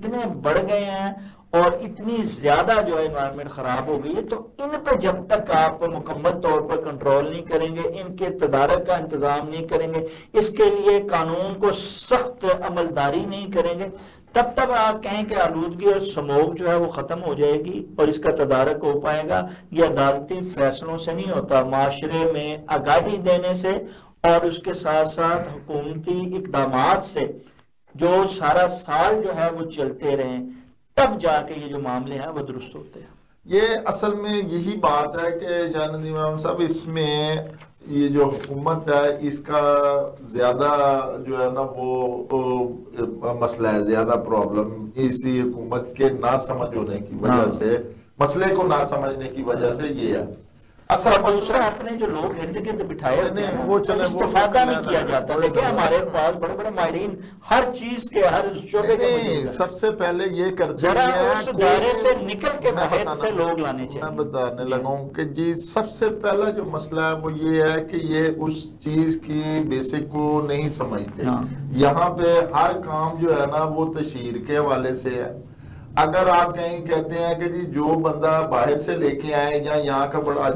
اتنے بڑھ گئے ہیں اور اتنی زیادہ جو ہے انوائرمنٹ خراب ہو گئی ہے، تو ان پہ جب تک آپ مکمل طور پر کنٹرول نہیں کریں گے، ان کے تدارک کا انتظام نہیں کریں گے، اس کے لیے قانون کو سخت عملداری نہیں کریں گے، تب آپ کہیں کہ آلودگی اور سموگ جو ہے وہ ختم ہو جائے گی اور اس کا تدارک ہو پائے گا۔ یہ عدالتی فیصلوں سے نہیں ہوتا، معاشرے میں آگاہی دینے سے اور اس کے ساتھ ساتھ حکومتی اقدامات سے جو سارا سال جو ہے وہ چلتے رہیں، تب جا کے یہ جو معاملے ہیں وہ درست ہوتے ہیں۔ یہ اصل میں یہی بات ہے کہ شاہ ندیم امام صاحب، اس میں یہ جو حکومت ہے اس کا زیادہ جو ہے نا وہ مسئلہ ہے، زیادہ پرابلم اسی حکومت کے نہ سمجھ ہونے کی وجہ سے، مسئلے کو نہ سمجھنے کی وجہ سے یہ ہے اصل دوسرا اپنے جو لوگ ارد گرد بٹھائے ہوتے ہیں وہ وہ استفادہ نہیں کیا جاتا۔ دیکھیں ہمارے پاس بڑے بڑے ماہرین ہر چیز کے ہر شعبے کے موجود ہیں، سب سے پہلے یہ کرتے ذرا ہیں اس دائرے سے نکل کے باہر سے لوگ لانے میں چاہیے۔ بتانے لگا ہوں کہ جی سب سے پہلا جو مسئلہ ہے وہ یہ ہے کہ یہ اس چیز کی بیسک کو نہیں سمجھتے۔ یہاں پہ ہر کام جو ہے نا وہ تشہیر کے حوالے سے ہے۔ اگر آپ کہیں کہتے ہیں کہ جی جو بندہ باہر سے لے کے آئے یا یہاں کا بڑا